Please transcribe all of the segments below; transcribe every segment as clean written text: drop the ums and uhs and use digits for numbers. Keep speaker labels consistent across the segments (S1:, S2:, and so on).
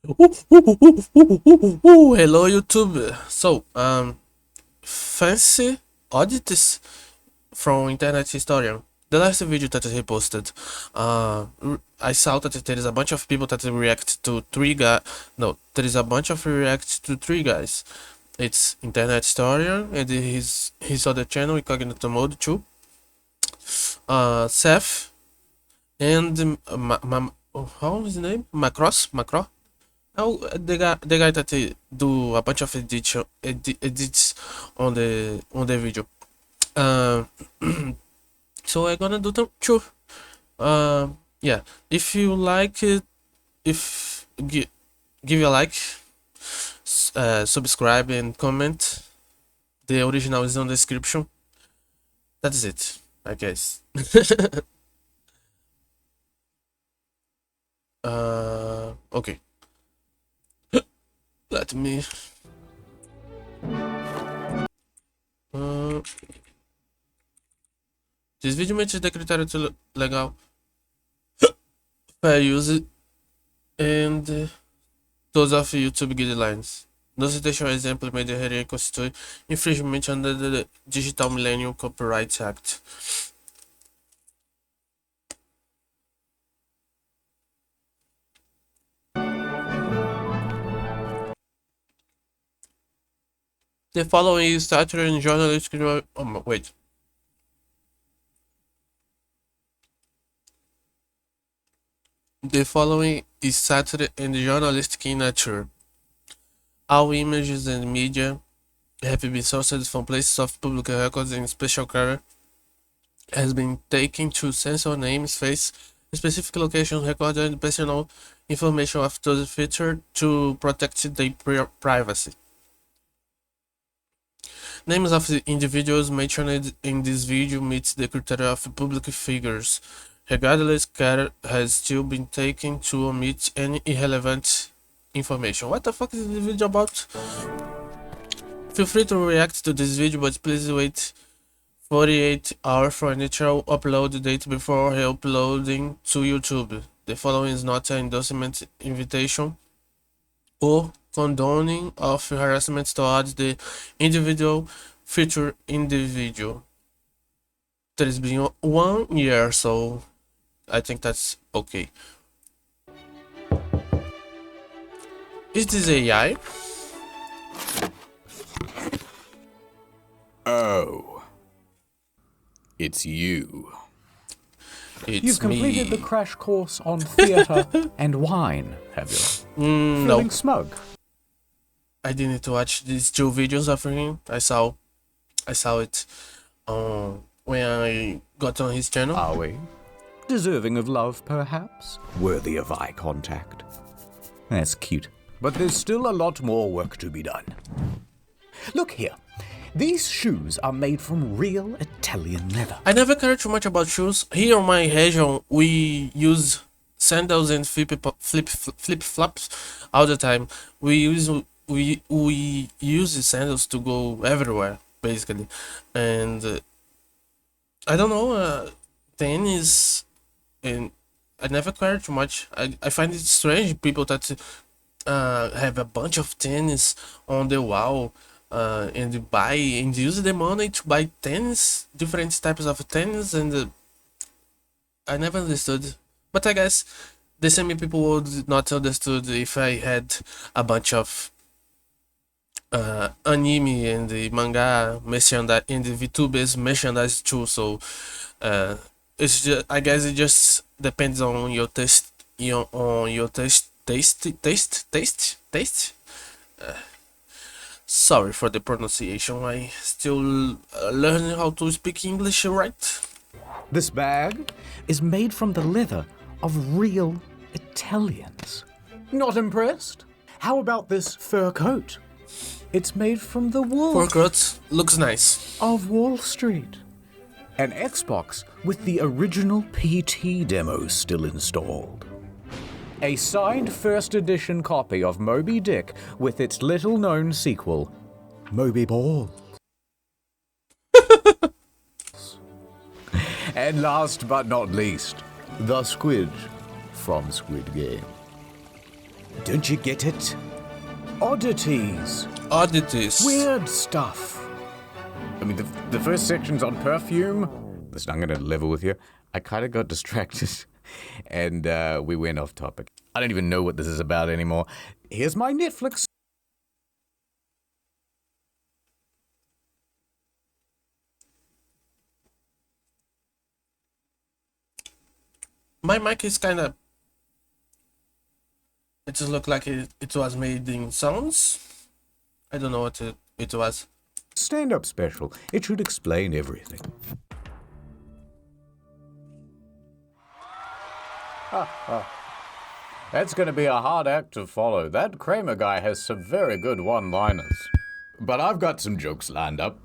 S1: Hello YouTube. So, fancy oddities from internet historian. The last video that he posted, I saw that there is a bunch of people that react to three guys. No, there is a bunch of react to three guys. It's internet historian and his other channel, Incognito Mode 2. Seth and how is his name? Macro. Oh, the guy that do a bunch of edits on the video. Uh, so I'm gonna do them too. Yeah. If you like it, if give you a like, subscribe and comment. The original is on the description. That's it, I guess. Okay. Let me. This vídeo mete de critério legal. Fair use and those of YouTube guidelines. No citation example made here constitute infringement under the Digital Millennium Copyright Act. The following is satire and journalistic. Oh, wait. The following is satire and journalistic in nature. All images and media have been sourced from places of public records, and special care has been taken to censor names, face, specific locations, record, and personal information of those featured to protect their privacy. Names of the individuals mentioned in this video meet the criteria of public figures. Regardless, care has still been taken to omit any irrelevant information. What the fuck is this video about? Feel free to react to this video, but please wait 48 hours for initial upload date before re-uploading to YouTube. The following is not an endorsement, invitation, or condoning of harassment towards the individual featured in the video. There has been 1 year, so I think that's okay. Is this AI?
S2: Oh. It's you.
S3: You've completed the crash course on theatre and wine, have you? Feeling smug?
S1: I didn't watch these two videos of him. I saw it when I got on his channel.
S3: Are we? Deserving of love, perhaps? Worthy of eye contact? That's cute. But there's still a lot more work to be done. Look here. These shoes are made from real Italian leather.
S1: I never cared too much about shoes. Here in my region, we use sandals and flip-flops all the time. We use sandals to go everywhere, basically. And I don't know, tennis, and I never cared too much. I find it strange people that have a bunch of tennis on the wall. And buy and use the money to buy tennis, different types of tennis, and I never understood. But I guess the same people would not understood if I had a bunch of anime and the manga merchandise and the Vtubers merchandise too. So it's just, I guess it just depends on your taste, on your taste. Sorry for the pronunciation, I still learning how to speak English right.
S3: This bag is made from the leather of real Italians. Not impressed? How about this fur coat? It's made from the wool
S1: Fur coat looks nice.
S3: of Wall Street. An Xbox with the original PT demo still installed. A signed first edition copy of Moby Dick with its little known sequel, Moby Ball. And last but not least, the squid from Squid Game. Don't you get it? Oddities.
S1: Oddities.
S3: Weird stuff. I mean, the first section's on perfume. Listen, I'm going to level with you. I kind of got distracted and we went off topic. I don't even know what this is about anymore. Here's my Netflix.
S1: My mic is kind of... It just looked like it was made in sounds. I don't know what it was.
S3: Stand-up special. It should explain everything. That's going to be a hard act to follow. That Kramer guy has some very good one-liners. But I've got some jokes lined up.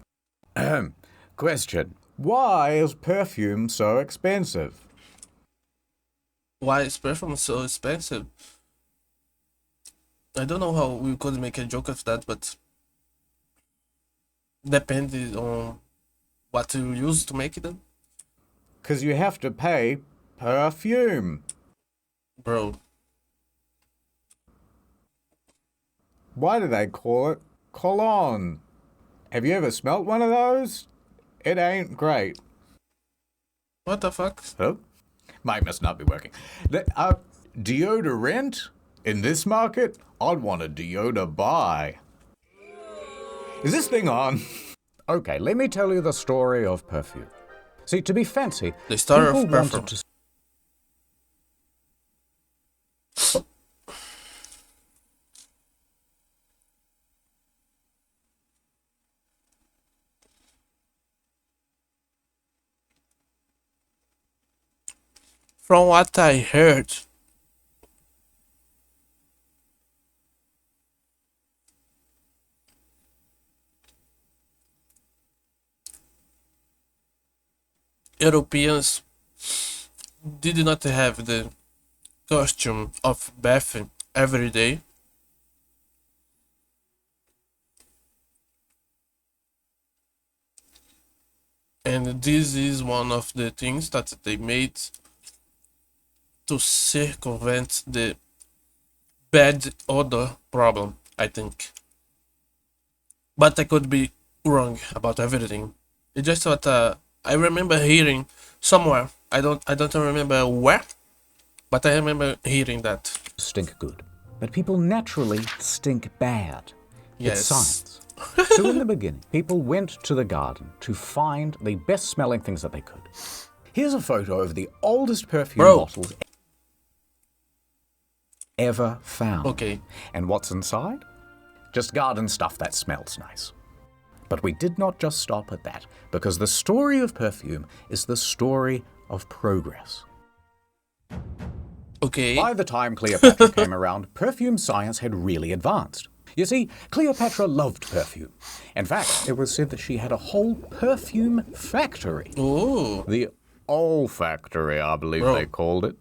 S3: Question. Why is perfume so expensive?
S1: Why is perfume so expensive? I don't know how we could make a joke of that, but depends on what you use to make it.
S3: Because you have to pay perfume.
S1: Bro.
S3: Why do they call it cologne? Have you ever smelt one of those? It ain't great.
S1: What the fuck?
S3: Hello? Mic must not be working. Deodorant? In this market, I'd want a deodor buy. Is this thing on? Okay, let me tell you the story of perfume. See, to be fancy,
S1: The story
S3: people
S1: of perfume.
S3: wanted to...
S1: From what I heard, Europeans did not have the costume of bathing every day. And this is one of the things that they made to circumvent the bad odor problem, I think. But I could be wrong about everything. It's just what I remember hearing somewhere. I don't remember where, but I remember hearing that.
S3: stink good. But people naturally stink bad.
S1: Yes.
S3: It's science. So in the beginning, people went to the garden to find the best smelling things that they could. Here's a photo of the oldest perfume bottles ever found.
S1: Okay.
S3: And what's inside? Just garden stuff that smells nice. But we did not just stop at that, because the story of perfume is the story of progress.
S1: Okay.
S3: By the time Cleopatra came around, perfume science had really advanced. You see, Cleopatra loved perfume. In fact, it was said that she had a whole perfume factory.
S1: Oh.
S3: The olfactory, I believe they called it.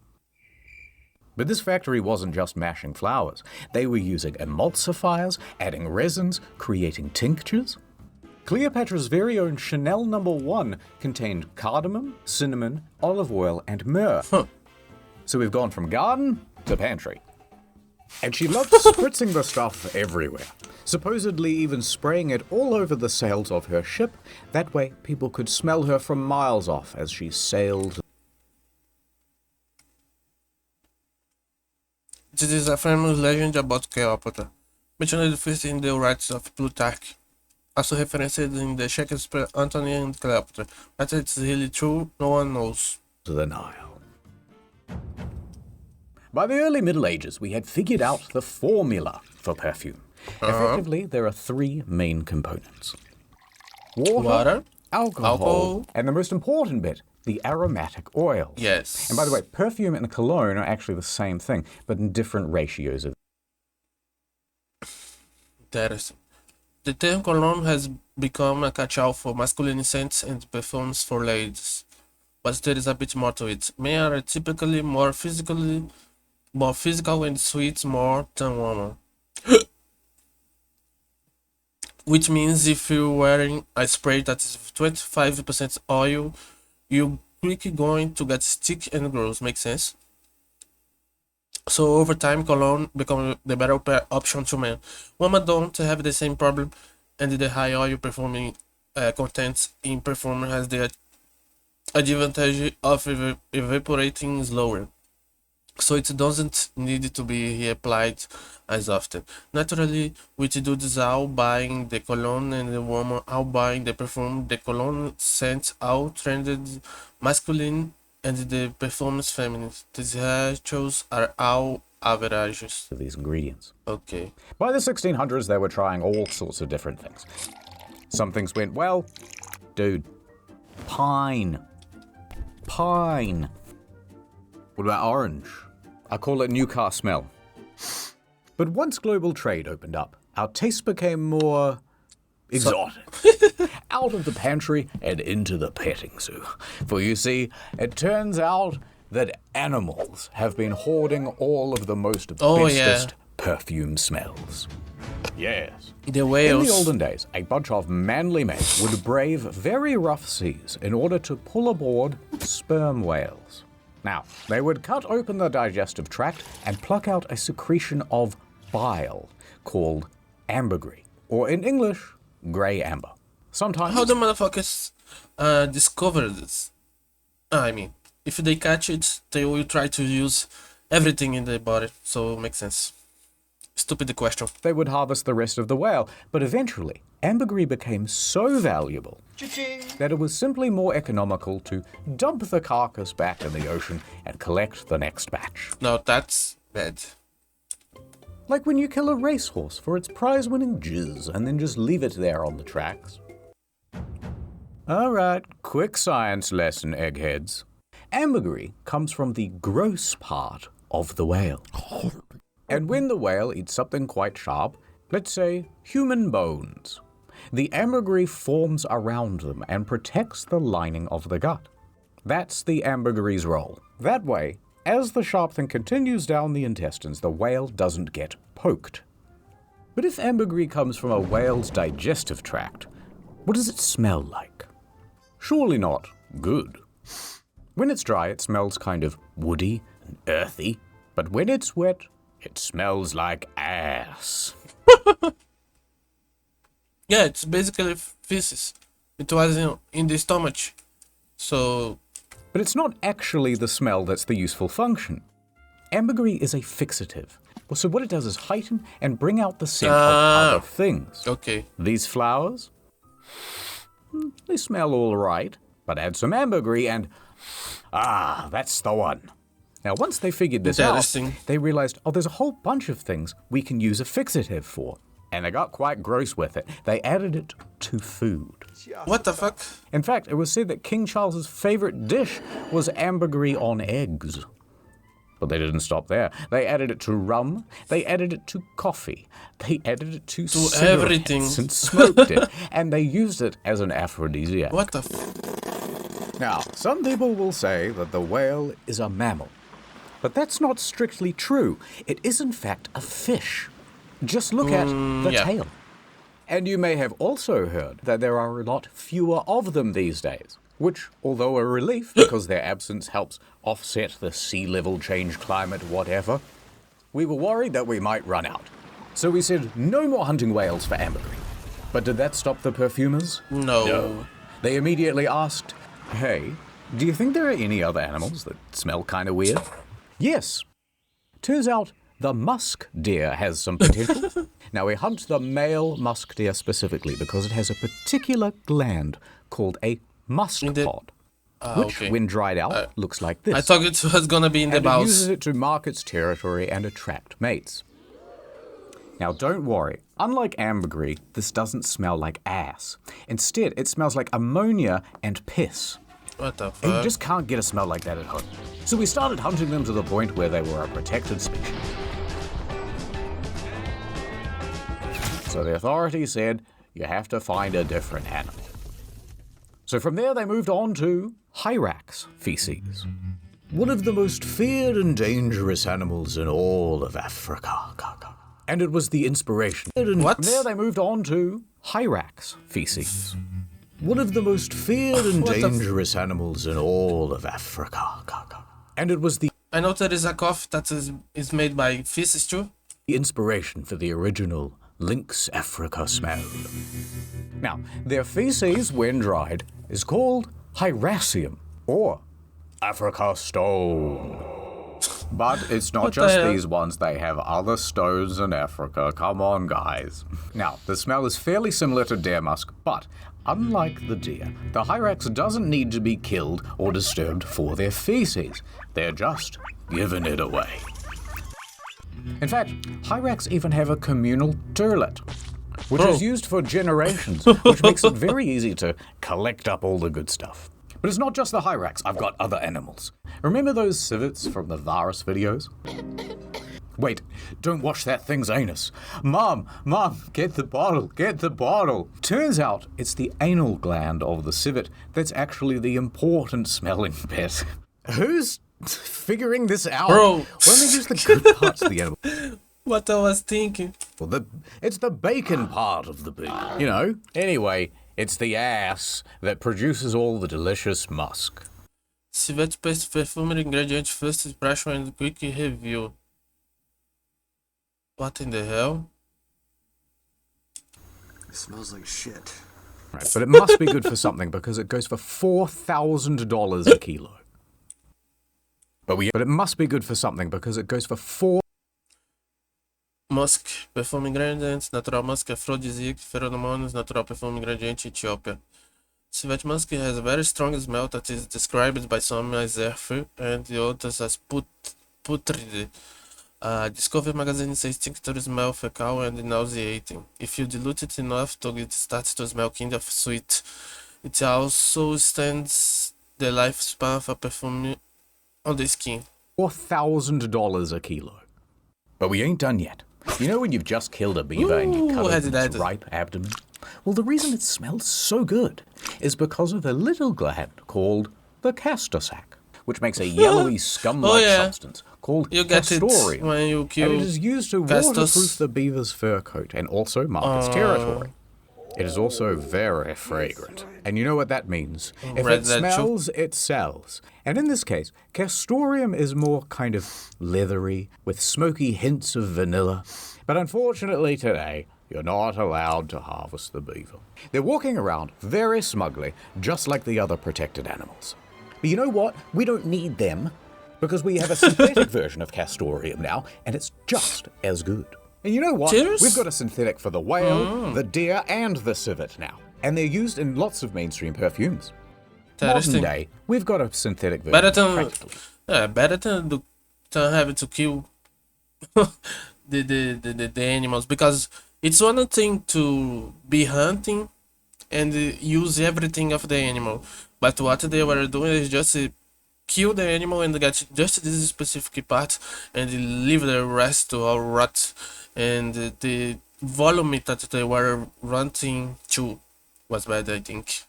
S3: But this factory wasn't just mashing flowers. They were using emulsifiers, adding resins, creating tinctures. Cleopatra's very own Chanel No. 1 contained cardamom, cinnamon, olive oil, and myrrh. So we've gone from garden to pantry. And she loved spritzing the stuff everywhere, supposedly even spraying it all over the sails of her ship. That way people could smell her from miles off as she sailed.
S1: This is a famous legend about Cleopatra, mentioned first in the writings of Plutarch, also referenced in the Shakespeare Antony and Cleopatra. But it's really true, no one knows.
S3: To the Nile. By the early Middle Ages, we had figured out the formula for perfume. Effectively, there are three main components. Water, alcohol, and the most important bit, the aromatic oil.
S1: Yes.
S3: And by the way, perfume and cologne are actually the same thing, but in different ratios of...
S1: Interesting. The term cologne has become a catch-all for masculine scents and perfumes for ladies. But there is a bit more to it. Men are typically more physical and sweet more than women. Which means if you're wearing a spray that is 25% oil, you're quickly going to get sticky and gross. Makes sense? So over time, cologne become the better option to men. Women don't have the same problem, and the high oil performing contents in perfume has the advantage of evaporating slower, so it doesn't need to be reapplied as often. Naturally, with dudes all buying the cologne and the woman all buying the perfume, the cologne scents all trended masculine and the perfumes feminine. These ratios are all averages.
S3: Of these ingredients.
S1: Okay.
S3: By the 1600s, they were trying all sorts of different things. Some things went well. Dude, pine. Pine. What about orange? I call it new car smell. But once global trade opened up, our tastes became more exotic. Out of the pantry and into the petting zoo. For you see, it turns out that animals have been hoarding all of the most bestest perfume smells. Yes.
S1: The whales.
S3: In the olden days, a bunch of manly men would brave very rough seas in order to pull aboard sperm whales. Now, they would cut open the digestive tract and pluck out a secretion of bile called ambergris, or in English, grey amber. Sometimes...
S1: How the motherfuckers discover this? I mean, if they catch it, they will try to use everything in their body, so it makes sense. Stupid question.
S3: they would harvest the rest of the whale, but eventually, ambergris became so valuable that it was simply more economical to dump the carcass back in the ocean and collect the next batch.
S1: No, that's bad.
S3: Like when you kill a racehorse for its prize-winning jizz and then just leave it there on the tracks. Alright, quick science lesson, eggheads. Ambergris comes from the gross part of the whale. And when the whale eats something quite sharp, let's say human bones, the ambergris forms around them and protects the lining of the gut. That's the ambergris' role. That way, as the sharp thing continues down the intestines, the whale doesn't get poked. But if ambergris comes from a whale's digestive tract, what does it smell like? Surely not good. When it's dry, it smells kind of woody and earthy, but when it's wet, it smells like ass.
S1: Yeah, it's basically feces. It was in the stomach. So,
S3: But it's not actually the smell that's the useful function. Ambergris is a fixative. Well, so what it does is heighten and bring out the scent of other things.
S1: okay.
S3: These flowers, they smell all right, but add some ambergris and, that's the one. Now, once they figured this out,
S1: Interesting.
S3: they realized, there's a whole bunch of things we can use a fixative for. And they got quite gross with it. They added it to food.
S1: What the fuck?
S3: In fact, it was said that King Charles's favorite dish was ambergris on eggs. But they didn't stop there. They added it to rum. They added it to coffee. They added it to cigarettes
S1: everything.
S3: and smoked it. And they used it as an aphrodisiac.
S1: What the f?
S3: Now, some people will say that the whale is a mammal. But that's not strictly true. It is, in fact, a fish. Just look at the
S1: yeah.
S3: tail. And you may have also heard that there are a lot fewer of them these days, which, although a relief because their absence helps offset the sea level change, climate, whatever, we were worried that we might run out. So we said no more hunting whales for ambergris. But did that stop the perfumers?
S1: No.
S3: They immediately asked, hey, do you think there are any other animals that smell kind of weird? Yes. Turns out the musk deer has some potential. Now, we hunt the male musk deer specifically because it has a particular gland called a musk pod, which,
S1: okay.
S3: when dried out, looks like this.
S1: I thought it was gonna be in the
S3: And it
S1: bowels.
S3: uses it to mark its territory and attract mates. Now, don't worry. Unlike ambergris, this doesn't smell like ass. Instead, it smells like ammonia and piss.
S1: What the
S3: And you
S1: fuck?
S3: just can't get a smell like that at home. So we started hunting them to the point where they were a protected species. So the authorities said, you have to find a different animal. So from there they moved on to hyrax feces. One of the most feared and dangerous animals in all of Africa. And it was the inspiration.
S1: What?
S3: From there they moved on to hyrax feces. One of the most feared and
S1: What the f-
S3: dangerous animals in all of Africa. And it was the
S1: I know there is a coffee that is made by fishes too.
S3: The inspiration for the original Lynx Africa smell. Now, their feces, when dried, is called hyraceum or Africa stone. But it's not
S1: What the
S3: just
S1: hell?
S3: these ones, they have other stones in Africa. Come on, guys. Now, the smell is fairly similar to deer musk, but unlike the deer, the hyrax doesn't need to be killed or disturbed for their feces. They're just giving it away. In fact, hyrax even have a communal toilet, which is used for generations, which makes it very easy to collect up all the good stuff. But it's not just the hyrax, I've got other animals. Remember those civets from the virus videos? Wait, don't wash that thing's anus. Mom, get the bottle. Turns out it's the anal gland of the civet that's actually the important smelling bit. Who's figuring this out?
S1: Bro.
S3: Why don't they use the good parts of the animal?
S1: What I was thinking.
S3: Well, it's the bacon part of the pig, you know? Anyway, it's the ass that produces all the delicious musk.
S1: Civet paste perfume ingredient first impression and quick review. What in the hell?
S4: It smells like shit.
S3: Right, but it must be good for something because it goes for $4,000 a kilo. But it must be good for something because it goes for
S1: Musk, perfume ingredients, natural musk, aphrodisiac, pheromones, natural perfume ingredient, Ethiopia. Civet musk has a very strong smell that is described by some as earthy and the others as putrid. Discovery magazine says tincture smell fecal and nauseating. If you dilute it enough, it starts to smell kind of sweet. It also extends the lifespan of a perfume on the skin.
S3: $4,000 a kilo. But we ain't done yet. You know when you've just killed a beaver and you cut open its ripe abdomen? Well, the reason it smells so good is because of a little gland called the castor sac, which makes a yellowy scum-like substance called
S1: you get
S3: castoreum.
S1: It when you kill
S3: and it is used to waterproof the beaver's fur coat and also mark its territory. It is also very fragrant. And you know what that means. If it smells, it sells. And in this case, castoreum is more kind of leathery, with smoky hints of vanilla. But unfortunately today, you're not allowed to harvest the beaver. They're walking around very smugly, just like the other protected animals. But you know what? We don't need them, because we have a synthetic version of castoreum now, and it's just as good. And you know what?
S1: Cheers?
S3: We've got a synthetic for the whale, the deer, and the civet now. And they're used in lots of mainstream perfumes. Modern day, we've got a synthetic version.
S1: Better than having to kill the animals, because it's one thing to be hunting and use everything of the animal, but what they were doing is just kill the animal and get just this specific part and leave the rest to all rot. And the volume that they were running to was bad, I think.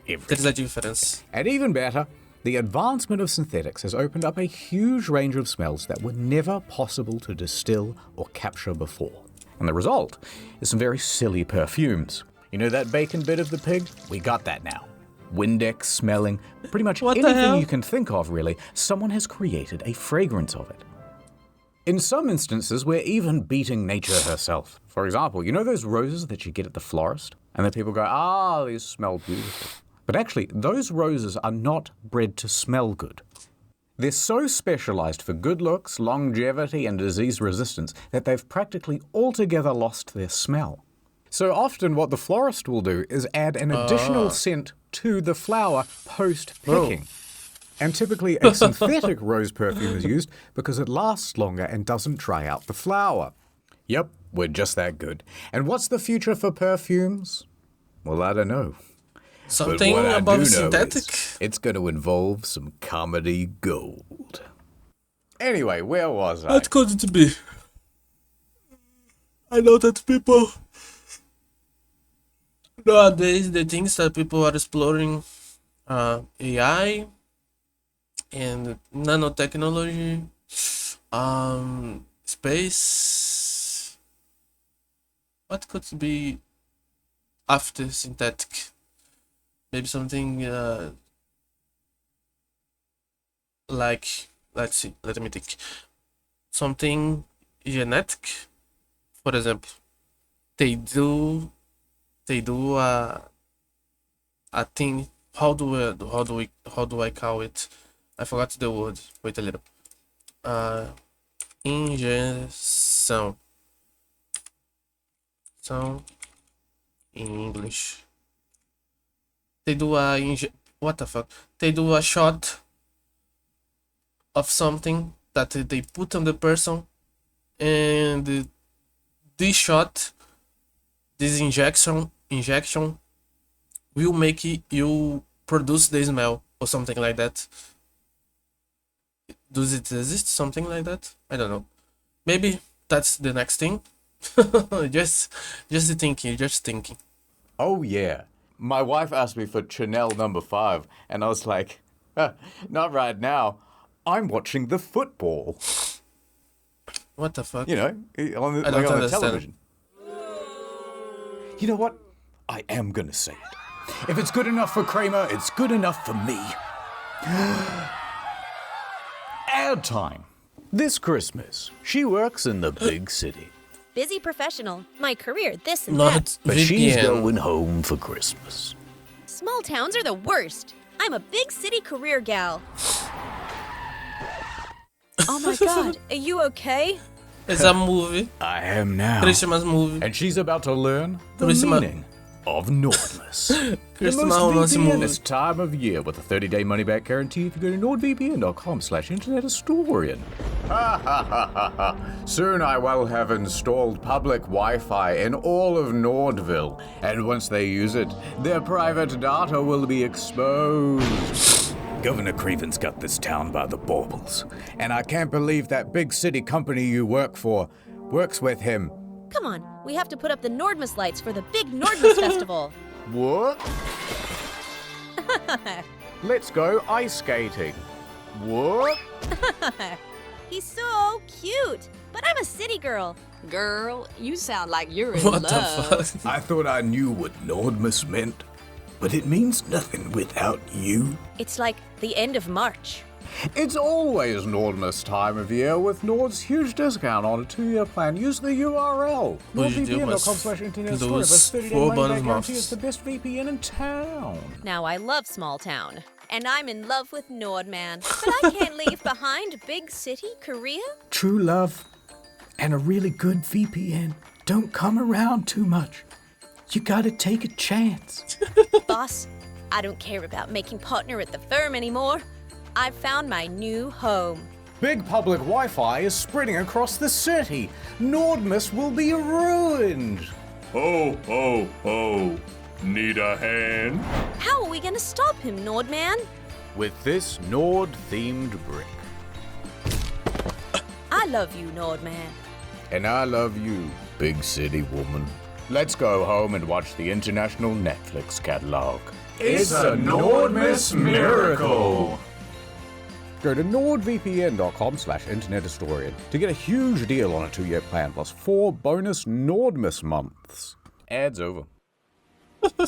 S1: There's a difference.
S3: And even better, the advancement of synthetics has opened up a huge range of smells that were never possible to distill or capture before. And the result is some very silly perfumes. You know that bacon bit of the pig? We got that now. Windex smelling, pretty much anything you can think of, really. Someone has created a fragrance of it. In some instances, we're even beating nature herself. For example, you know those roses that you get at the florist? And then people go, these smell beautiful. But actually, those roses are not bred to smell good. They're so specialized for good looks, longevity, and disease resistance that they've practically altogether lost their smell. So often what the florist will do is add an additional scent to the flower post-picking. And typically a synthetic rose perfume is used because it lasts longer and doesn't dry out the flower. Yep, we're just that good. And what's the future for perfumes? Well, I don't know.
S1: Something about synthetic?
S3: It's going to involve some comedy gold. Anyway, where was I?
S1: What could it be? I know that people nowadays, the things that people are exploring, AI and nanotechnology, space. What could be after synthetic? Maybe something like, let's see, let me think. Something genetic, for example, they do a thing. How do I call it? I forgot the word. Wait a little. Injeção. São in English. They do what the fuck? They do a shot of something that they put on the person, and this shot, this injection will make you produce the smell or something like that. Does it exist? Something like that? I don't know. Maybe that's the next thing. just thinking.
S3: Oh, yeah. My wife asked me for Chanel number 5, and I was like, not right now. I'm watching the football.
S1: What the fuck?
S3: You know, on the,
S1: I don't
S3: on the
S1: understand.
S3: television. You know what? I am gonna say it. If it's good enough for Kramer, it's good enough for me. Ad time. This Christmas, she works in the big city.
S5: Busy professional. My career, this and
S1: Not
S5: that.
S3: But she's
S1: VPN.
S3: going home for Christmas.
S5: Small towns are the worst. I'm a big city career gal. Oh my god, are you okay?
S1: It's a movie.
S3: I am now.
S1: Christmas movie.
S3: And she's about to learn the
S1: Christmas-
S3: meaning of Nordmas. The
S1: Christmas
S3: most
S1: movie.
S3: VPNist time of year with a 30-day money-back guarantee if you go to nordvpn.com/internethistorian. Ha ha ha ha ha. Soon I will have installed public Wi-Fi in all of Nordville, and once they use it, their private data will be exposed. Governor Craven's got this town by the baubles, and I can't believe that big city company you work for works with him.
S5: Come on, we have to put up the Nordmas lights for the big Nordmas festival.
S3: What? Let's go ice skating. What?
S5: He's so cute, but I'm a city girl.
S6: Girl, you sound like you're in
S1: What the
S6: love.
S1: fuck?
S3: I thought I knew what Nordmas meant, but it means nothing without you.
S5: It's like the end of March.
S3: It's always Nordmas time of year with Nord's huge discount on a 2-year plan. Use the URL. NordVPN.com/internet story.
S1: Plus
S3: 30-day
S1: 4
S3: money
S1: bonus
S3: back guarantee.
S1: months.
S3: It's the best VPN in town.
S5: Now I love small town, and I'm in love with Nordman, but I can't leave behind big city Korea.
S3: True love and a really good VPN don't come around too much. You gotta take a chance.
S5: Boss, I don't care about making partner at the firm anymore. I've found my new home.
S3: Big public Wi-Fi is spreading across the city. Nordmas will be ruined.
S2: Ho, ho, ho. Need a hand?
S5: How are we gonna stop him, Nordman?
S3: With this Nord-themed brick.
S5: I love you, Nordman.
S3: And I love you, big city woman. Let's go home and watch the international Netflix catalog. It's a Nordmas miracle! Go to nordvpn.com/internethistorian to get a huge deal on a 2-year plan plus 4 bonus Nordmas months. Ad's over.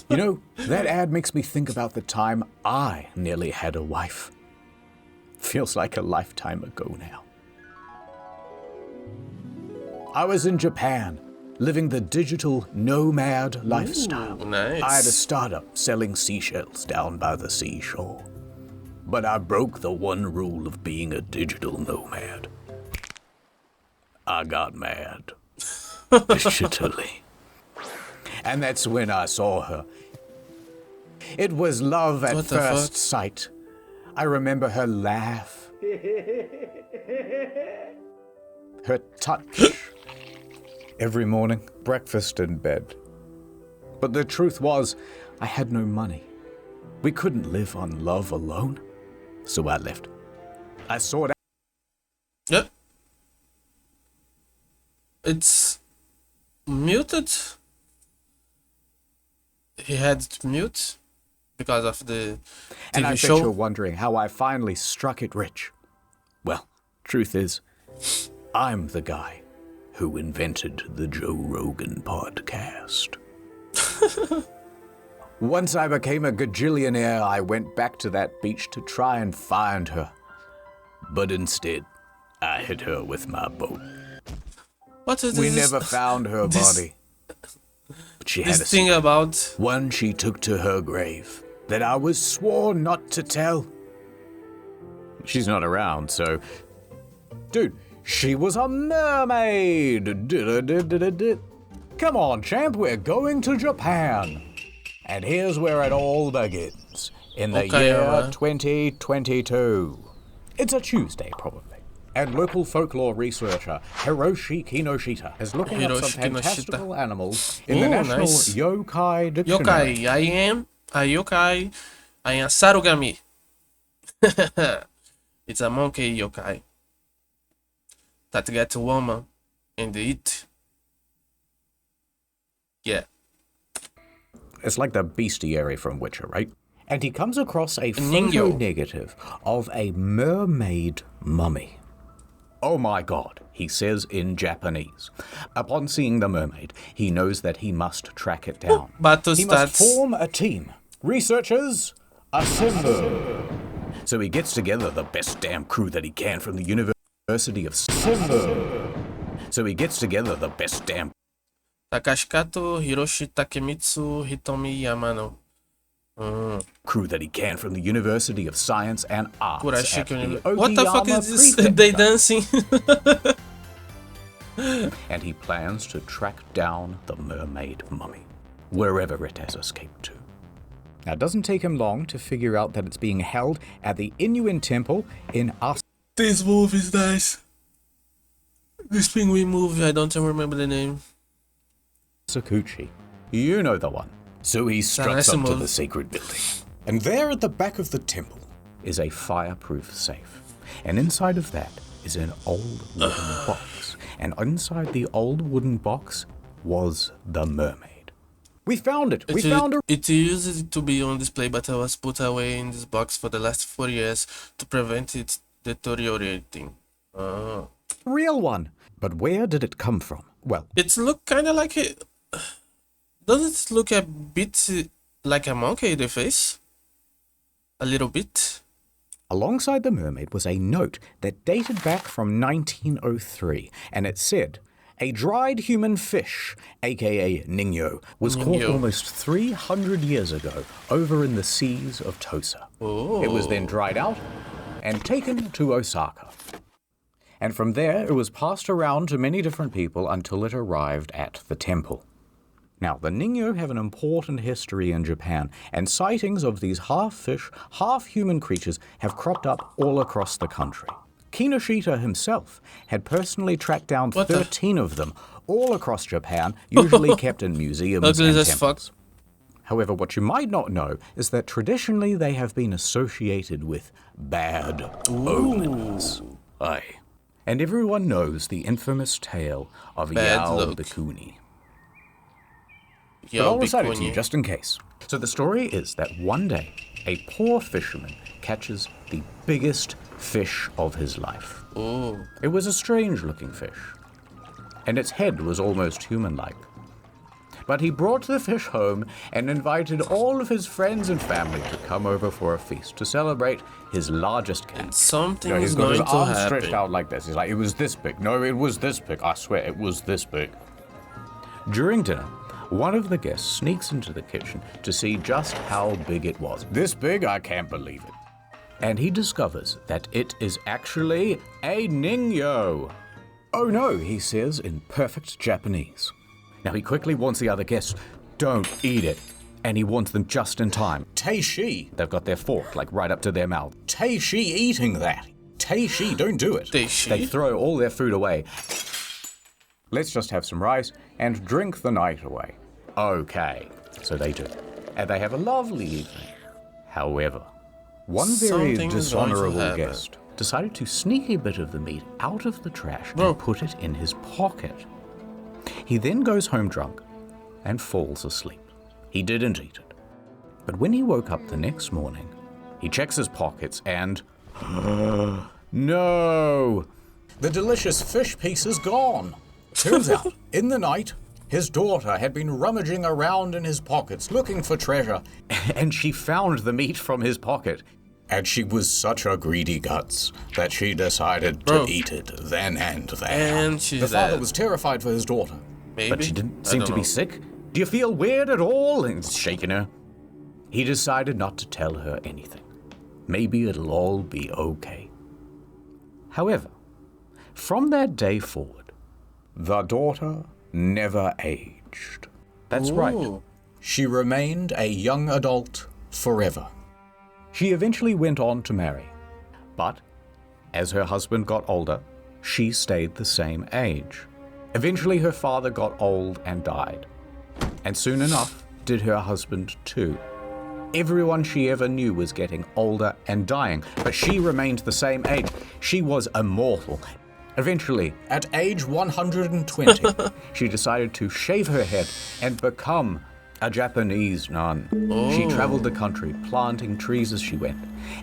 S3: You know, that ad makes me think about the time I nearly had a wife. Feels like a lifetime ago now. I was in Japan, living the digital nomad lifestyle.
S1: Nice.
S3: I had a startup selling seashells down by the seashore. But I broke the one rule of being a digital nomad. I got mad. Digitally. And that's when I saw her. It was love at
S1: What the
S3: first
S1: fuck?
S3: sight. I remember her laugh. Her touch. Every morning, breakfast in bed. But the truth was, I had no money. We couldn't live on love alone. So I left. I sought out.
S1: Yep. It's muted. He had to mute because of the
S3: And I
S1: TV
S3: bet you're
S1: show.
S3: wondering how I finally struck it rich. Well, truth is, I'm the guy who invented the Joe Rogan podcast. Once I became a gajillionaire, I went back to that beach to try and find her. but instead, I hit her with my boat.
S1: What is
S3: We
S1: this?
S3: never found her
S1: this-
S3: body. But she had
S1: This
S3: a
S1: thing
S3: secret.
S1: about
S3: One she took to her grave that I was sworn not to tell. She's not around, so... Dude, she was a mermaid! Come on, champ, we're going to Japan. And here's where it all begins. In the
S1: Okay,
S3: year
S1: alright.
S3: 2022. It's a Tuesday, probably. And local folklore researcher Hiroshi Kinoshita is looking up some
S1: Hiroshi Kinoshita.
S3: fantastical animals in the
S1: Ooh,
S3: National
S1: nice.
S3: Yokai Dictionary.
S1: yokai. I am a yokai. I am Sarugami. It's a monkey yokai that gets a woman and eat. Yeah.
S3: It's like the bestiary from Witcher, right? And he comes across a
S1: Ningyo.
S3: photo negative of a mermaid mummy. Oh my god, he says in Japanese. Upon seeing the mermaid, he knows that he must track it down.
S1: Battle
S3: He must
S1: stats.
S3: form a team. Researchers, assemble. So he gets together the best damn crew that he can from the University of So he gets together the best damn
S1: Takashi Kato, Hiroshi Takemitsu, Hitomi Yamano.
S3: crew that he can from the University of Science and Arts. at the
S1: What the fuck
S3: Okayama
S1: is this?
S3: Prefecture.
S1: They dancing?
S3: And he plans to track down the mermaid mummy, wherever it has escaped to. Now, it doesn't take him long to figure out that it's being held at the Inuin Temple in
S1: This movie is nice. This penguin movie, I don't remember the name.
S3: Asakuchi. You know the one. So he struts up to the sacred building. And there at the back of the temple is a fireproof safe. And inside of that is an old wooden box. And inside the old wooden box was the mermaid. We found it! We found her!
S1: It used to be on display, but I was put away in this box for the last 4 years to prevent it deteriorating.
S3: Real one. But where did it come from? Well,
S1: It's look kind of like it. Does it look a bit like a monkey in the face? A little bit.
S3: alongside the mermaid was a note that dated back from 1903, and it said, "A dried human fish, aka Ningyo, was caught
S1: Ningyo.
S3: almost 300 years ago over in the seas of Tosa. It was then dried out and taken to Osaka. And from there, it was passed around to many different people until it arrived at the temple. Now, the Ningyo have an important history in Japan, and sightings of these half-fish, half-human creatures have cropped up all across the country. Kinoshita himself had personally tracked down
S1: What the-
S3: 13 of them all across Japan, usually kept in museums
S1: Ugly
S3: and
S1: as fuck.
S3: temples. However, what you might not know is that traditionally they have been associated with bad omens. Aye. And everyone knows the infamous tale of
S1: Bad
S3: Yao
S1: luck.
S3: Bikuni. But
S1: Yo,
S3: I'll recite it to you
S1: Bikuni.
S3: just in case. So the story is that one day, a poor fisherman catches the biggest fish of his life.
S1: Oh,
S3: It was a strange-looking fish, and its head was almost human-like. But he brought the fish home and invited all of his friends and family to come over for a feast to celebrate his largest catch.
S1: something
S3: You know,
S1: is
S3: he's got his
S1: going to
S3: arms stretched
S1: happen.
S3: out like this. He's like, it was this big. No, it was this big. I swear, it was this big. During dinner, one of the guests sneaks into the kitchen to see just how big it was. This big? I can't believe it. And he discovers that it is actually a Ningyo. Oh no, he says in perfect Japanese. Now he quickly warns the other guests, don't eat it. And he warns them just in time. Teishi! They've got their fork like right up to their mouth. Teishi eating that. Teishi, don't do it.
S1: Teishi?
S3: They throw all their food away. Let's just have some rice and drink the night away. Okay, so they do. And they have a lovely evening. However, one very
S1: Something is going to
S3: dishonorable
S1: happen.
S3: guest decided to sneak a bit of the meat out of the trash
S1: Bro.
S3: and put it in his pocket. He then goes home drunk and falls asleep. He didn't eat it. But when he woke up the next morning, he checks his pockets and... no! The delicious fish piece is gone. Turns out, in the night, his daughter had been rummaging around in his pockets looking for treasure, and she found the meat from his pocket. And she was such a greedy guts that she decided
S1: Bro.
S3: to eat it then and there.
S1: And she's
S3: the father
S1: dead.
S3: was terrified for his daughter.
S1: Maybe?
S3: But she didn't
S1: I
S3: seem
S1: don't
S3: to be
S1: know.
S3: sick. Do you feel weird at all? And shaking her. He decided not to tell her anything. Maybe it'll all be okay. However, from that day forward, the daughter never aged. That's right.
S1: Ooh.
S3: She remained a young adult forever. She eventually went on to marry. But as her husband got older, she stayed the same age. Eventually her father got old and died. And soon enough did her husband too. Everyone she ever knew was getting older and dying, but she remained the same age. She was immortal. Eventually, at age 120, she decided to shave her head and become a Japanese nun. She traveled the country, planting trees as she went.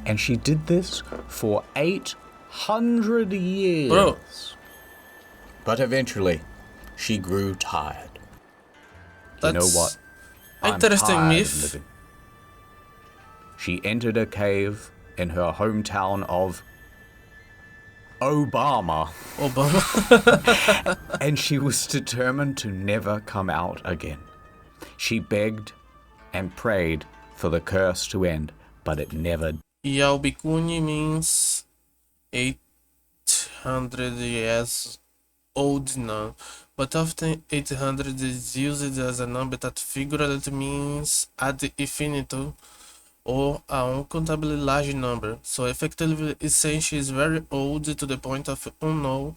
S3: And she did this for 800 years.
S1: Bro.
S3: But eventually, she grew tired. You know
S1: That's
S3: what? I'm
S1: interesting
S3: tired of
S1: myth.
S3: living. She entered a cave in her hometown of Obama, and she was determined to never come out again. She begged and prayed for the curse to end, but it never.
S1: Yaobikuni means 800 years old now, but often 800 is used as a number that figuratively means ad infinitum, or a uncountably large number. So effectively, it's saying she is very old to the point of unknown,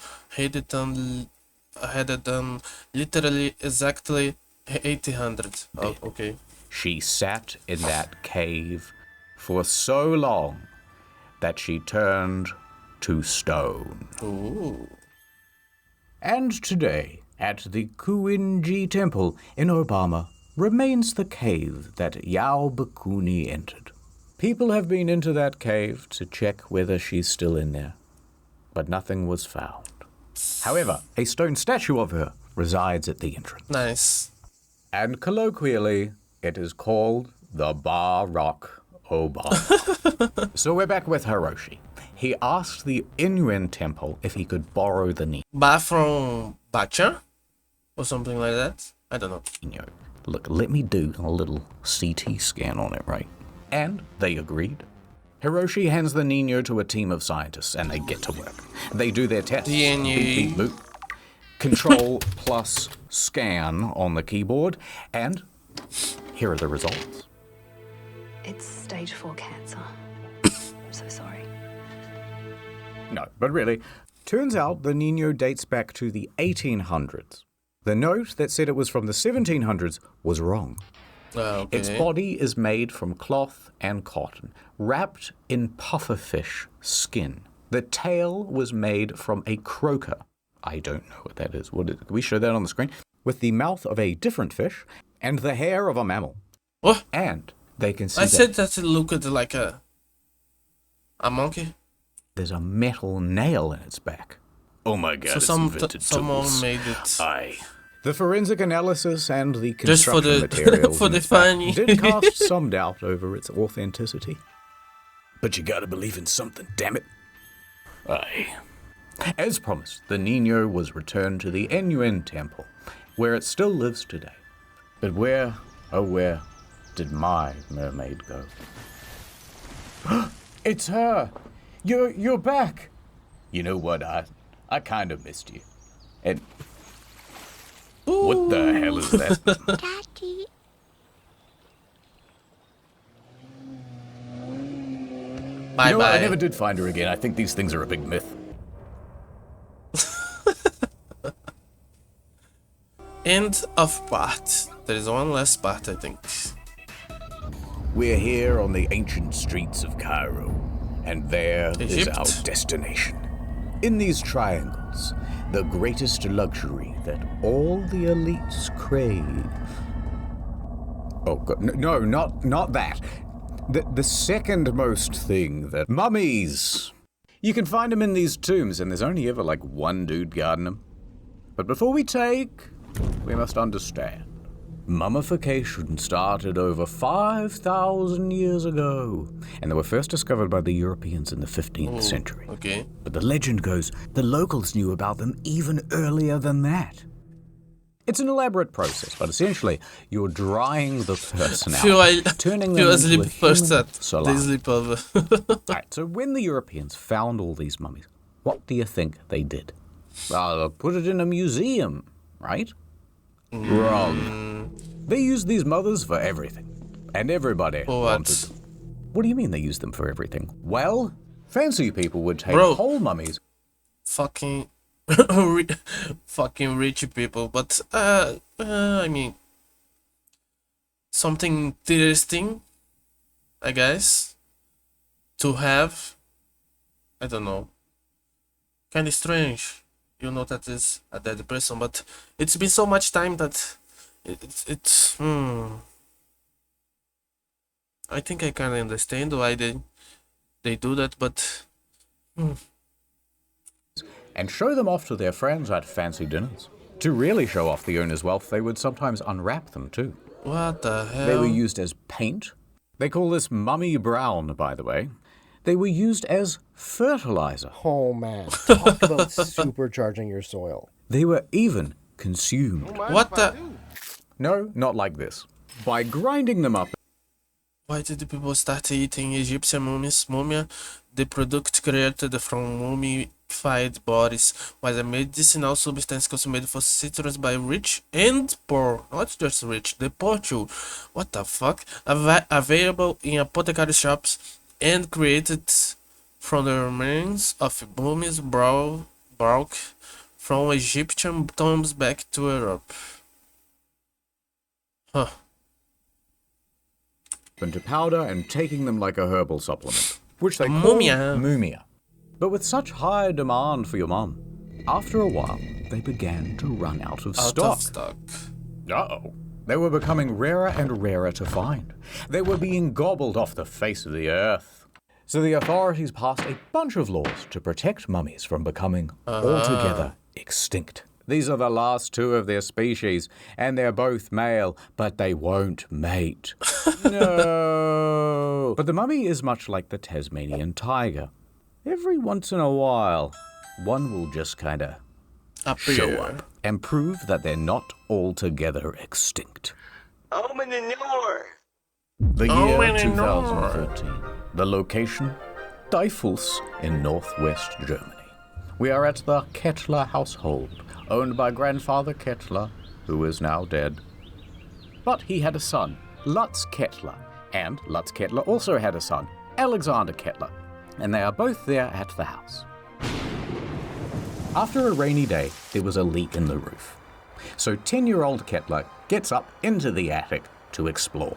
S1: rather than literally exactly 800. Oh, okay.
S3: She sat in that cave for so long that she turned to stone.
S1: Ooh.
S3: And today, at the Kuinji Temple in Obama, remains the cave that Yao Bakuni entered. People have been into that cave to check whether she's still in there, but nothing was found. However, a stone statue of her resides at the entrance.
S1: Nice.
S3: And colloquially, it is called the Barack Obama. So we're back with Hiroshi. He asked the Inuan temple if he could borrow the
S1: Ba from Bacha? Or something like that? I don't know.
S3: Nino. Look, let me do a little CT scan on it, right? And they agreed. Hiroshi hands the Nino to a team of scientists, and they get to work. They do their tests.
S1: DNA.
S3: Beep, beep, boop. Control plus scan on the keyboard, and here are the results.
S6: It's stage 4 cancer. I'm so sorry.
S3: No, but really, turns out the Nino dates back to the 1800s. The note that said it was from the 1700s was wrong.
S1: Okay.
S3: Its body is made from cloth and cotton, wrapped in pufferfish skin. The tail was made from a croaker. I don't know what that is. Can we show that on the screen? With the mouth of a different fish and the hair of a mammal.
S1: What?
S3: And they can see
S1: I
S3: that
S1: said that it looked like a monkey.
S3: there's a metal nail in its back. Oh my god,
S1: So
S3: it's invented
S1: someone
S3: tools.
S1: made it.
S3: Aye. The forensic analysis and the
S1: Just for
S3: construction
S1: the-
S3: materials
S1: for
S3: in
S1: the
S3: its back
S1: funny.
S3: did cast some doubt over its authenticity. But you gotta believe in something, damn it. Aye. As promised, the Nino was returned to the Inuan temple, where it still lives today. But where, oh where, did my mermaid go? It's her! You're back! You know what, I kind of missed you. And what the hell is that?
S5: Daddy.
S1: Bye
S3: You know what?
S1: bye.
S3: I never did find her again. I think these things are a big myth.
S1: End of part. There is one last part, I think.
S3: We're here on the ancient streets of Cairo, and there is
S1: Egypt.
S3: our destination. In these triangles, the greatest luxury that all the elites crave. Oh, God, no, not that. The second most thing that mummies. You can find them in these tombs, and there's only ever like one dude guarding them. But before we take, we must understand. Mummification started over 5,000 years ago, and they were first discovered by the Europeans in the 15th century.
S1: Okay.
S3: But the legend goes the locals knew about them even earlier than that. It's an elaborate process, but essentially you're drying the person out, turning them into a human salami.
S1: They sleep over.
S3: Right, so when the Europeans found all these mummies, what do you think they did? Well, put it in a museum, right? Wrong. They used these mothers for everything, and everybody wanted them. What do you mean they used them for everything? Well, fancy people would take whole mummies.
S1: Fucking fucking rich people, but I mean, something interesting, I guess, to have. I don't know. Kind of strange, you know, that is a dead person, but it's been so much time that it's I think I kind of understand why they do that, but.
S3: And show them off to their friends at fancy dinners. To really show off the owner's wealth, they would sometimes unwrap them too.
S1: What the hell?
S3: They were used as paint. They call this mummy brown, by the way. They were used as fertilizer.
S7: Oh man, talk about supercharging your soil.
S3: They were even consumed.
S1: What the?
S3: No, not like this. By grinding them up.
S1: Why did the people start eating Egyptian mummies? Mumia, the product created from mummified bodies, was a medicinal substance consumed for centuries by rich and poor. Not just rich, the poor too. What the fuck? Available in apothecary shops and created from the remains of mummies brought from Egyptian tombs back to Europe. Huh.
S3: Into powder and taking them like a herbal supplement, which they call mumia. But with such high demand for your mum, after a while, they began to run out of stock. Uh-oh. They were becoming rarer and rarer to find. They were being gobbled off the face of the earth. So the authorities passed a bunch of laws to protect mummies from becoming altogether extinct. These are the last two of their species, and they're both male, but they won't mate. No. But the mummy is much like the Tasmanian tiger. Every once in a while, one will just kind of show up and prove that they're not altogether extinct.
S8: Omen the North.
S3: The year 2013. The location, Deifuls in northwest Germany. We are at the Kettler household, owned by grandfather Kettler, who is now dead. But he had a son, Lutz Kettler, and Lutz Kettler also had a son, Alexander Kettler, and they are both there at the house. After a rainy day, there was a leak in the roof. So 10-year-old Kettler gets up into the attic to explore,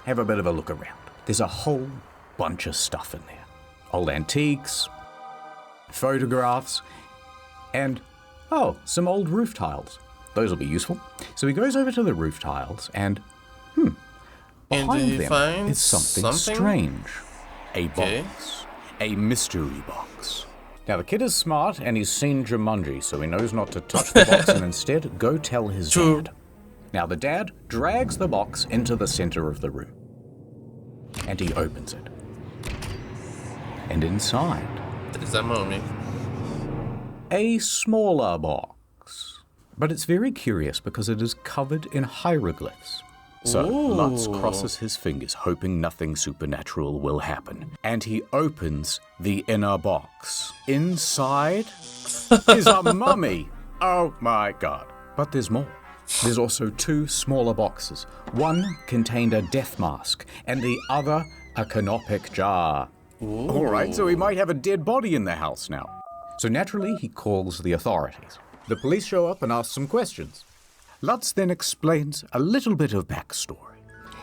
S3: have a bit of a look around. There's a whole bunch of stuff in there. Old antiques, photographs, and some old roof tiles. Those will be useful. So he goes over to the roof tiles and, behind them is something strange. A box. A mystery box. Now the kid is smart and he's seen Jumanji, so he knows not to touch the box and instead go tell his dad. Now the dad drags the box into the center of the room. And he opens it. And inside,
S1: there's a mummy.
S3: A smaller box. But it's very curious because it is covered in hieroglyphs. So Lutz crosses his fingers, hoping nothing supernatural will happen. And he opens the inner box. Inside is a mummy. Oh my god. But there's more. There's also two smaller boxes. One contained a death mask, and the other a canopic jar. All right, so he might have a dead body in the house now. So naturally, he calls the authorities. The police show up and ask some questions. Lutz then explains a little bit of backstory.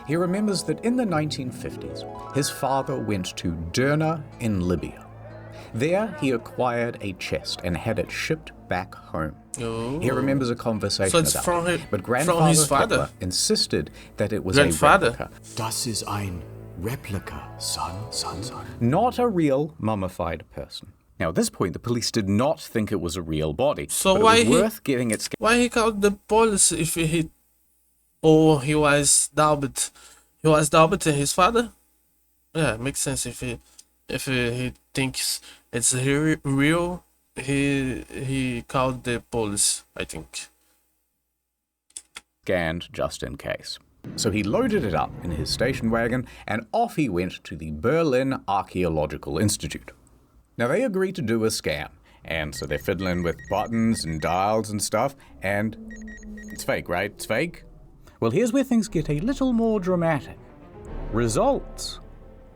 S3: He remembers that in the 1950s, his father went to Derna in Libya. There, he acquired a chest and had it shipped back home. He remembers a conversation about it, but grandfather Kettler insisted that it was a replica. Das ist ein Replica, son. Not a real mummified person. Now, at this point, the police did not think it was a real body.
S1: So
S3: but
S1: why
S3: it was worth getting it.
S1: Why he called the police if he Or he was dubbed. He was dubbed his father. Yeah, makes sense if he thinks it's real. He called the police, I think.
S3: Scanned just in case. So he loaded it up in his station wagon and off he went to the Berlin Archaeological Institute. Now they agreed to do a scan, and so they're fiddling with buttons and dials and stuff, and it's fake, right? It's fake? Well, here's where things get a little more dramatic. Results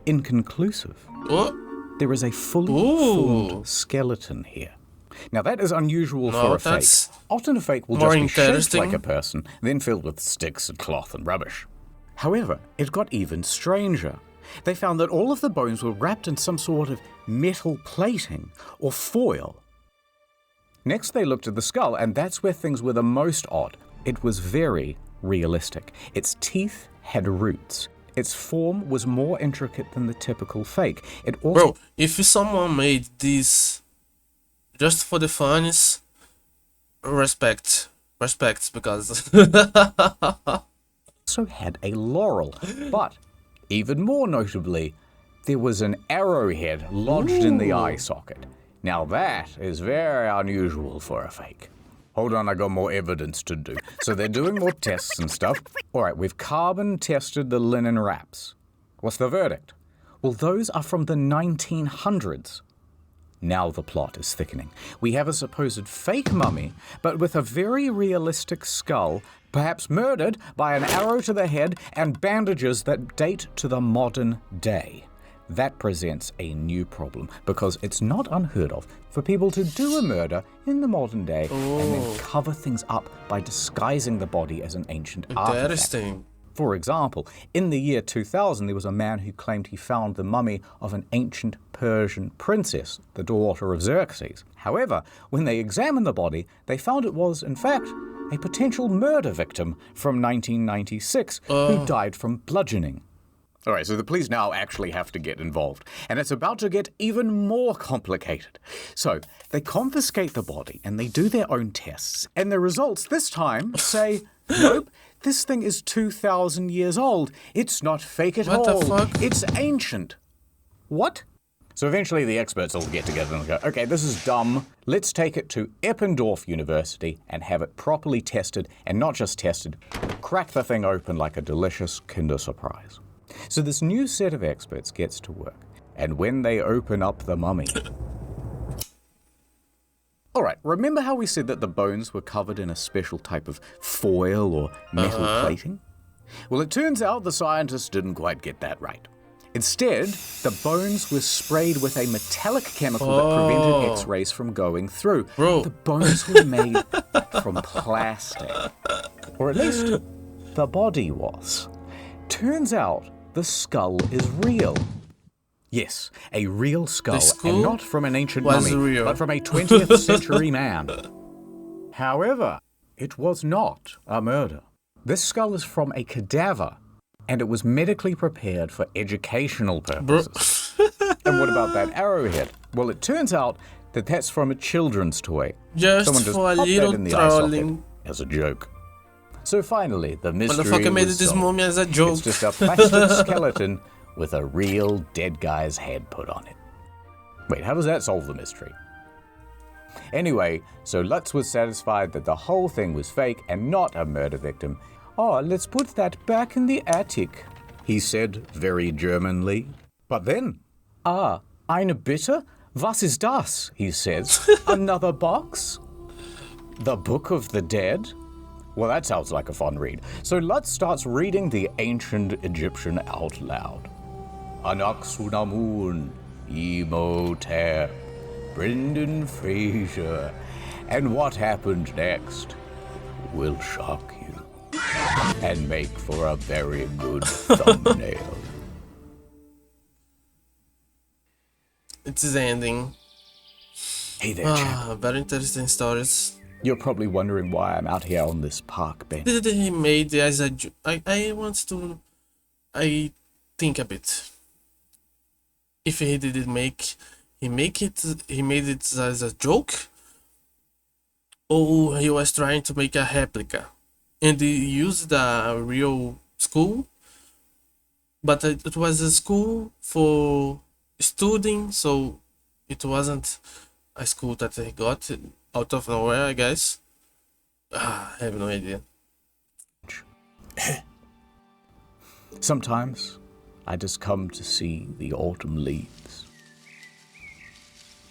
S3: inconclusive.
S1: Oh,
S3: There is a fully formed skeleton here. Now that is unusual for a fake.
S1: that's
S3: Often a fake will
S1: more
S3: just be shaped
S1: interesting.
S3: like a person, then filled with sticks and cloth and rubbish. However, it got even stranger. They found that all of the bones were wrapped in some sort of metal plating or foil. Next they looked at the skull, and that's where things were the most odd. It was very realistic. Its teeth had roots. Its form was more intricate than the typical fake. It also
S1: bro, if someone made this just for the funs, respect, because
S3: also had a laurel. But even more notably, there was an arrowhead lodged in the eye socket. Now that is very unusual for a fake. Hold on, I got more evidence to do. So they're doing more tests and stuff. All right, we've carbon tested the linen wraps. What's the verdict? Well, those are from the 1900s. Now the plot is thickening. We have a supposed fake mummy, but with a very realistic skull, perhaps murdered by an arrow to the head and bandages that date to the modern day. That presents a new problem, because it's not unheard of for people to do a murder in the modern day and then cover things up by disguising the body as an ancient artifact.
S1: interesting.
S3: For example, in the year 2000, there was a man who claimed he found the mummy of an ancient Persian princess, the daughter of Xerxes. However, when they examined the body, they found it was, in fact, a potential murder victim from 1996 who died from bludgeoning. All right, so the police now actually have to get involved, and it's about to get even more complicated. So they confiscate the body and they do their own tests, and the results this time say, nope, this thing is 2,000 years old. It's not fake at all.
S1: What the fuck?
S3: It's ancient. What? So eventually the experts all get together and go, okay, this is dumb. Let's take it to Eppendorf University and have it properly tested, and not just tested, crack the thing open like a delicious Kinder Surprise. So this new set of experts gets to work, and when they open up the mummy... All right, remember how we said that the bones were covered in a special type of foil or metal plating? Well, it turns out the scientists didn't quite get that right. Instead, the bones were sprayed with a metallic chemical that prevented X-rays from going through.
S1: Bro.
S3: The bones were made from plastic. Or at least, the body was. Turns out, the skull is real. Yes, a real skull, and not from an ancient mummy,
S1: real.
S3: but from a 20th century man. However, it was not a murder. This skull is from a cadaver, and it was medically prepared for educational purposes. And what about that arrowhead? Well, it turns out that that's from a children's toy. Someone just
S1: for a
S3: popped that
S1: little
S3: in the eye socket
S1: trolling.
S3: as a joke. So finally, the mystery
S1: Motherfucker made
S3: was
S1: this
S3: solved.
S1: mummy as a joke.
S3: It's just a plastic skeleton with a real dead guy's head put on it. Wait, how does that solve the mystery? Anyway, so Lutz was satisfied that the whole thing was fake and not a murder victim. Oh, let's put that back in the attic, he said very Germanly. But then, eine Bitte? Was ist das? He says. Another box? The Book of the Dead? Well, that sounds like a fun read. So Lutz starts reading the ancient Egyptian out loud. Anaxunamun, Imhotep, Brendan Fraser. And what happened next will shock you and make for a very good thumbnail.
S1: It's ending.
S3: Hey there, chap.
S1: Very interesting stories.
S3: You're probably wondering why I'm out here on this park bench.
S1: Did he made as a I want to think a bit. If he did it he made it as a joke, or he was trying to make a replica. and he used a real school, but it was a school for studying, so it wasn't a school that he got out of nowhere, I guess. I have no idea.
S3: Sometimes I just come to see the autumn leaves.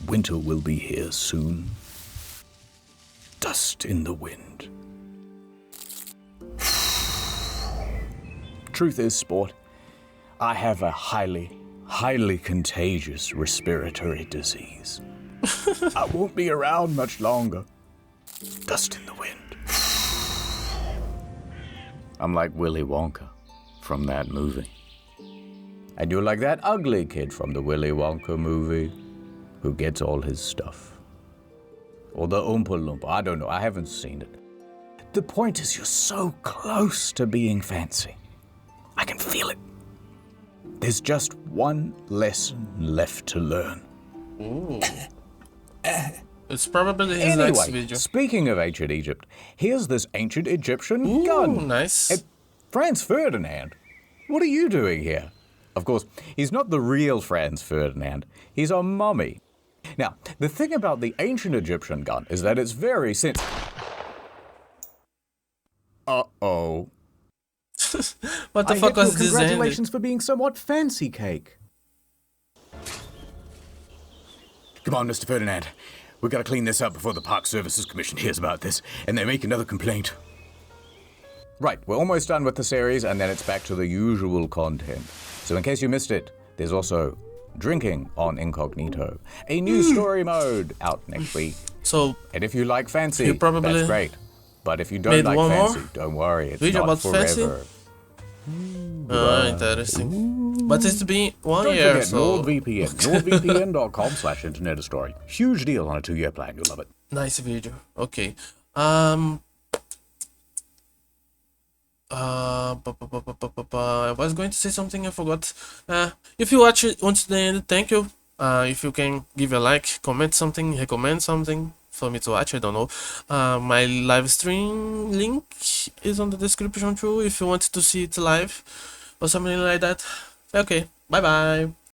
S3: Winter will be here soon. Dust in the wind. Truth is, sport, I have a highly contagious respiratory disease. I won't be around much longer. Dust in the wind. I'm like Willy Wonka from that movie. And you're like that ugly kid from the Willy Wonka movie who gets all his stuff. Or the Oompa Loompa, I don't know, I haven't seen it. The point is you're so close to being fancy. I can feel it. There's just one lesson left to learn.
S1: Ooh. It's probably his next
S3: Anyway,
S1: video.
S3: speaking of ancient Egypt, here's this ancient Egyptian gun.
S1: Nice.
S3: Franz Ferdinand, what are you doing here? Of course, he's not the real Franz Ferdinand. He's a mummy. Now, the thing about the ancient Egyptian gun is that it's very Uh-oh.
S1: What the fuck was this?
S3: Congratulations for being somewhat fancy cake. Come on, Mr. Ferdinand. We've got to clean this up before the Park Services Commission hears about this, and they make another complaint. Right, we're almost done with the series, and then it's back to the usual content. So in case you missed it, there's also Drinking on Incognito, a new story mode out next week.
S1: So,
S3: and if you like fancy,
S1: you probably
S3: that's great. But if you don't like fancy, don't worry, it's
S1: video
S3: not
S1: about
S3: forever.
S1: Interesting. But it's been 1
S3: Don't
S1: year,
S3: forget
S1: so...
S3: NordVPN, nordvpn.com/Internet Story. Huge deal on a 2-year plan, you'll love it.
S1: Nice video. Okay. I was going to say something, I forgot. If you watch it until the end, thank you. If you can give a like, comment something, recommend something for me to watch, I don't know. My live stream link is on the description too, if you want to see it live or something like that. Okay, bye bye.